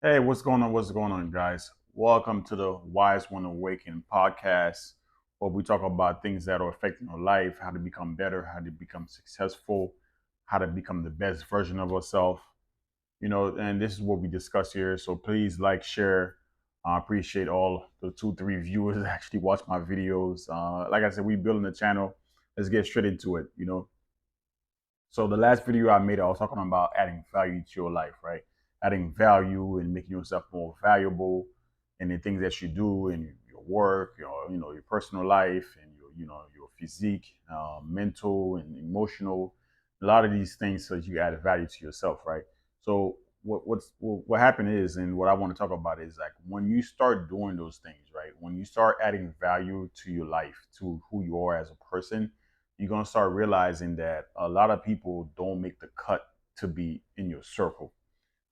Hey, what's going on? What's going on, guys? Welcome to the Wise One Awaken podcast, where we talk about things that are affecting our life, how to become better, how to become successful, how to become the best version of ourselves. And this is what we discuss here. So please like, share. I appreciate all the two, three viewers that actually watch my videos. Like I said, we building the channel. Let's get straight into it. So the last video I made, I was talking about adding value to your life, right? Adding value and making yourself more valuable in the things that you do in your work, your personal life and your physique, mental and emotional. A lot of these things so that you add value to yourself, right? So what happened is, and what I want to talk about is like when you start doing those things, right? When you start adding value to your life, to who you are as a person, you're gonna start realizing that a lot of people don't make the cut to be in your circle,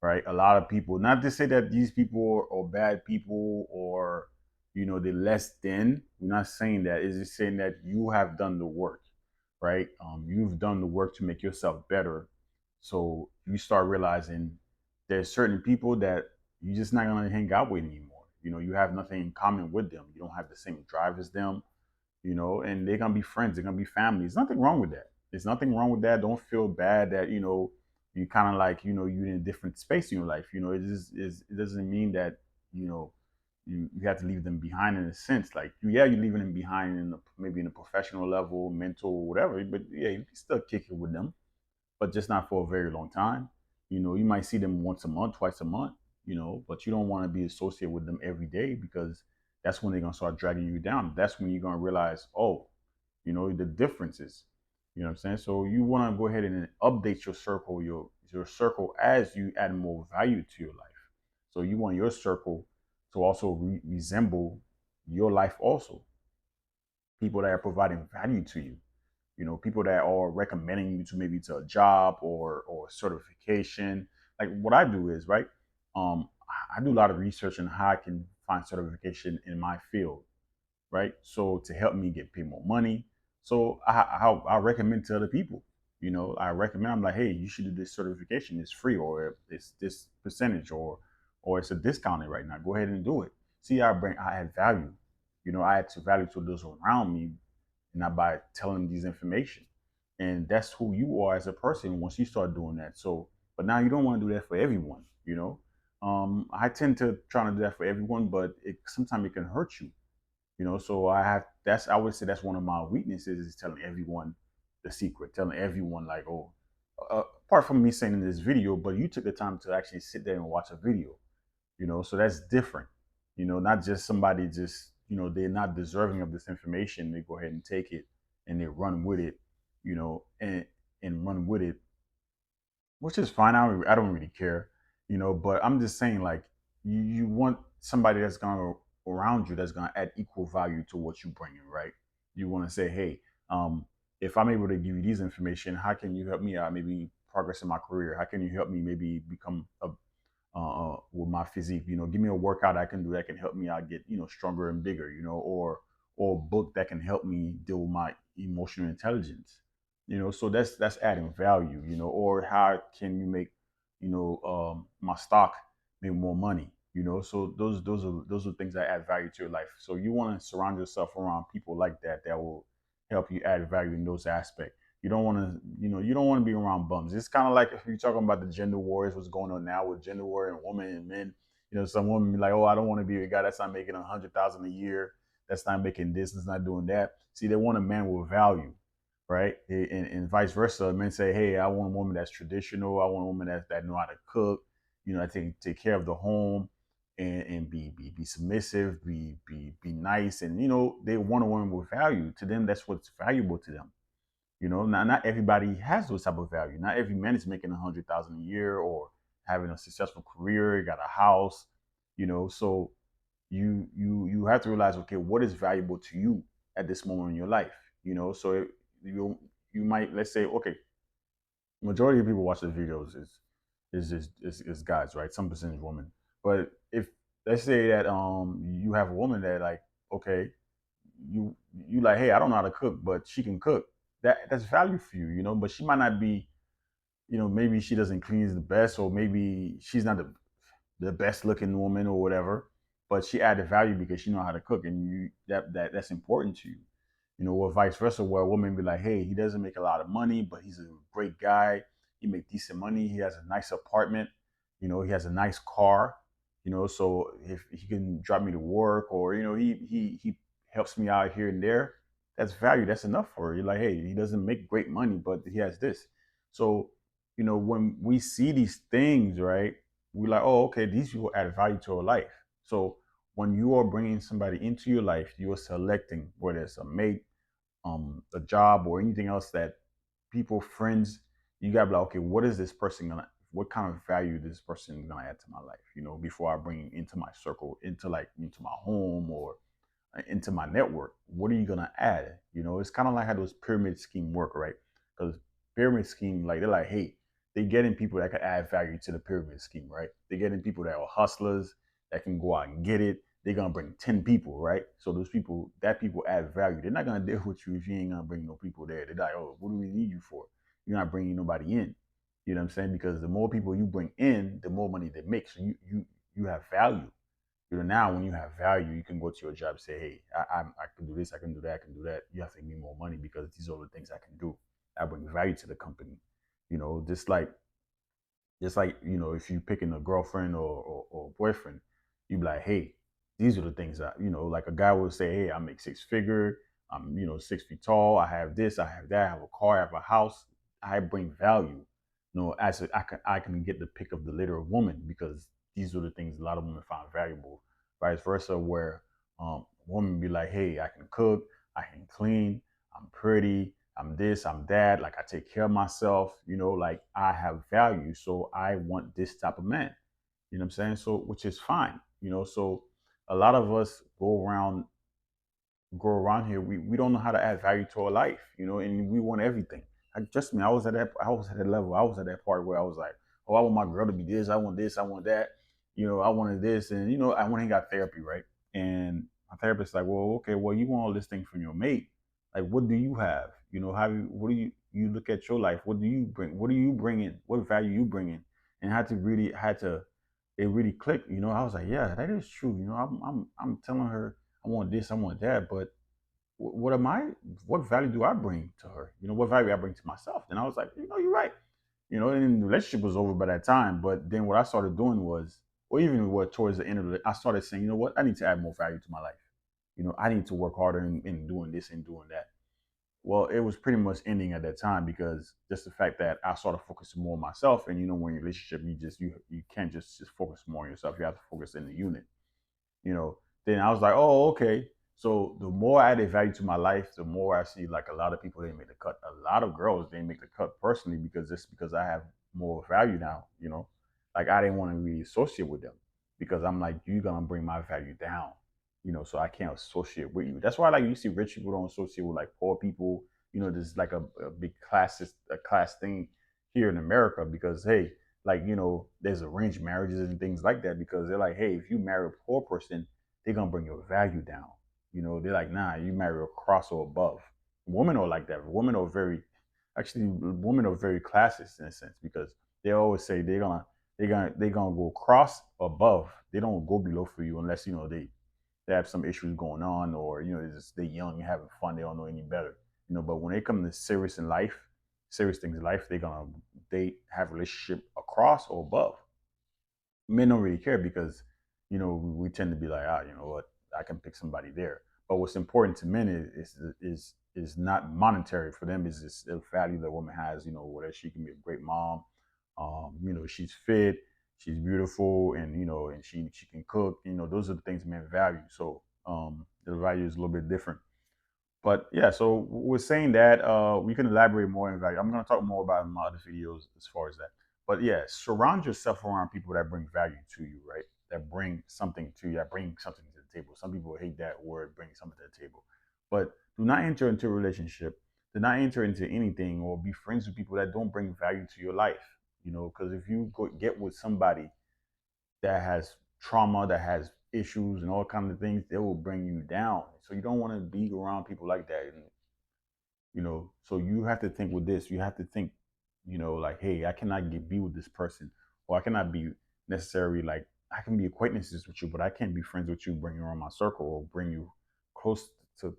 right? A lot of people, not to say that these people are bad people or they're less than. We're not saying that. It's just saying that you have done the work, right? You've done the work to make yourself better. So you start realizing there's certain people that you're just not gonna hang out with anymore. You have nothing in common with them. You don't have the same drive as them, and they're gonna be friends, they're gonna be family. There's nothing wrong with that. There's nothing wrong with that. Don't feel bad that you kind of like you're in a different space in your life. It doesn't mean that you know you have to leave them behind in a sense. Like yeah, you're leaving them behind maybe in a professional level, mental, whatever. But yeah, you can still kick it with them, but just not for a very long time. You might see them once a month, twice a month, but you don't want to be associated with them every day because that's when they're gonna start dragging you down. That's when you're gonna realize, oh, the differences. You know what I'm saying? So you want to go ahead and update your circle, your circle as you add more value to your life. So you want your circle to also resemble your life also. People that are providing value to you, people that are recommending you to maybe to a job or certification. Like what I do is right. um I do a lot of research on how I can find certification in my field, right? So to help me get paid more money. So I recommend to other people. I recommend. I'm like, hey, you should do this certification. It's free, or it's this percentage, or it's a discounted right now. Go ahead and do it. See, I add value. I add to value to those around me, not by telling them these information. And that's who you are as a person once you start doing that. So, but now you don't want to do that for everyone. I tend to try to do that for everyone, but sometimes it can hurt you. So I would say that's one of my weaknesses is telling everyone the secret, telling everyone like, oh, apart from me saying in this video, but you took the time to actually sit there and watch a video. So that's different. Not just somebody just they're not deserving of this information, they go ahead and take it and they run with it, and run with it, which is fine. I don't really care, but I'm just saying, like, you want somebody that's gonna around you that's gonna add equal value to what you bring in, right? You want to say, hey, if I'm able to give you these information, how can you help me out? Maybe progress in my career. How can you help me maybe become a with my physique? Give me a workout I can do that can help me out get stronger and bigger. Or a book that can help me deal with my emotional intelligence. So that's adding value. Or how can you make my stock make more money? So those are things that add value to your life. So you want to surround yourself around people like that will help you add value in those aspects. You don't want to be around bums. It's kind of like if you're talking about the gender wars, what's going on now with gender war and women and men. Some women be like, oh, I don't want to be a guy that's not making 100,000 a year, that's not making this, that's not doing that. See, they want a man with value, right? And vice versa. Men say, hey, I want a woman that's traditional. I want a woman that know how to cook, take care of the home, and be submissive, be nice, and they want a woman with value. To them, that's what's valuable to them. Not everybody has those type of value. Not every man is making 100,000 a year or having a successful career, got a house. So you have to realize, okay, what is valuable to you at this moment in your life. So you might, let's say, okay, majority of people watch the videos is guys, right? Some percentage women. But if let's say that you have a woman that, like, okay, you you like, hey, I don't know how to cook, but she can cook. That's value for you, but she might not be, maybe she doesn't clean the best, or maybe she's not the the best looking woman or whatever, but she added value because she know how to cook, and that's important to you. Or vice versa, where a woman be like, hey, he doesn't make a lot of money, but he's a great guy. He make decent money. He has a nice apartment. He has a nice car. So if he can drive me to work, or he helps me out here and there, that's value. That's enough for her. You're like, hey, he doesn't make great money, but he has this. So when we see these things, right, we're like, oh, okay, these people add value to our life. So when you are bringing somebody into your life, you are selecting whether it's a mate, a job, or anything else that people, friends, you gotta be like, okay, what is this person gonna, what kind of value this person gonna add to my life, before I bring it into my circle, into my home, or into my network. What are you gonna add? It's kind of like how those pyramid scheme work, right? Because pyramid scheme, like they're like, hey, they getting people that can add value to the pyramid scheme, right? They're getting people that are hustlers that can go out and get it. They're gonna bring 10 people, right? So those people, that people add value. They're not gonna deal with you if you ain't gonna bring no people there. They're like, oh, what do we need you for? You're not bringing nobody in. You know what I'm saying? Because the more people you bring in, the more money they make. So you have value. Now when you have value, you can go to your job and say, hey, I can do this, I can do that, I can do that. You have to give me more money because these are the things I can do. I bring value to the company. Just like if you picking a girlfriend or boyfriend, you be like, hey, these are the things that like a guy would say, hey, I make six figure, I'm 6 feet tall, I have this, I have that, I have a car, I have a house. I bring value. As I can get the pick of the litter of woman, because these are the things a lot of women find valuable. Vice versa, where women be like, hey, I can cook, I can clean, I'm pretty, I'm this, I'm that. Like I take care of myself, like I have value. So I want this type of man. You know what I'm saying? So, which is fine. So a lot of us go around here, we don't know how to add value to our life, and we want everything. Like, trust me, I was at that level. I was at that part where I was like, oh, I want my girl to be this, I want that, I wanted this, and I went and got therapy, right? And my therapist like, well, okay, well, you want all this thing from your mate. Like, what do you have? What do you look at your life? What do you bring? What do you bring in? What value you bring in? And it really clicked. I was like, yeah, that is true. I'm telling her I want this, I want that, but what am I? What value do I bring to her? What value I bring to myself? And I was like, you're right. And the relationship was over by that time. But then what I started doing was, or even what towards the end of it, I started saying, you know what, I need to add more value to my life. I need to work harder in doing this and doing that. Well, it was pretty much ending at that time because just the fact that I started focusing more on myself. And when you're in a relationship, you can't just focus more on yourself. You have to focus in the unit. you know, then I was like, oh, okay. So the more I added value to my life, the more I see like a lot of people didn't make the cut. A lot of girls didn't make the cut personally because I have more value now. Like I didn't want to really associate with them because I'm like, you're gonna bring my value down. So I can't associate with you. That's why like you see rich people don't associate with like poor people. There's like a big class thing here in America because hey, like there's arranged marriages and things like that because they're like, hey, if you marry a poor person, they're gonna bring your value down. They're like, nah, you marry a cross or above. Women are like that. Women are very classist in a sense because they always say they're gonna go cross above. They don't go below for you unless they have some issues going on or they're young and having fun. They don't know any better. But when they come to serious things in life, they have a relationship across or above. Men don't really care because we tend to be like, you know what, I can pick somebody there. But what's important to men is not monetary. For them is this the value that woman has. Whether she can be a great mom, she's fit, she's beautiful, and and she can cook. Those are the things men value. So the value is a little bit different. But yeah, so we're saying that we can elaborate more in value. I'm going to talk more about it in my other videos as far as that. But yeah, surround yourself around people that bring value to you, right? That bring something to you, that bring something to the table. Some people hate that word, bring something to the table. But do not enter into a relationship. Do not enter into anything or be friends with people that don't bring value to your life. Because if you get with somebody that has trauma, that has issues and all kinds of things, they will bring you down. So you don't want to be around people like that. And so you have to think with this. You have to think, like, hey, I cannot be with this person, or I cannot be necessarily like I can be acquaintances with you, but I can't be friends with you, bring you around my circle, or bring you close to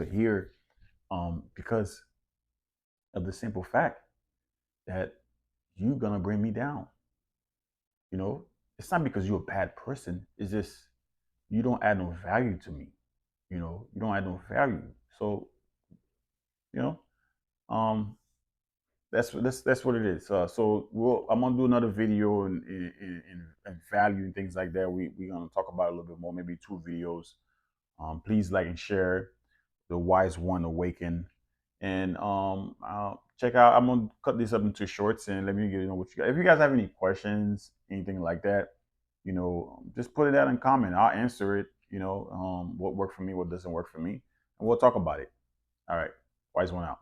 here, because of the simple fact that you're gonna bring me down. You know, it's not because you're a bad person. It's just you don't add no value to me. You don't add no value. So, you know, um, that's what it is. I'm gonna do another video and value and things like that. We're gonna talk about it a little bit more, maybe 2 videos. Please like and share the Wise One Awaken, and check out. I'm gonna cut this up into shorts and let me know what you guys. If you guys have any questions, anything like that, just put it out in comment. I'll answer it. What worked for me, what doesn't work for me, and we'll talk about it. All right, Wise One out.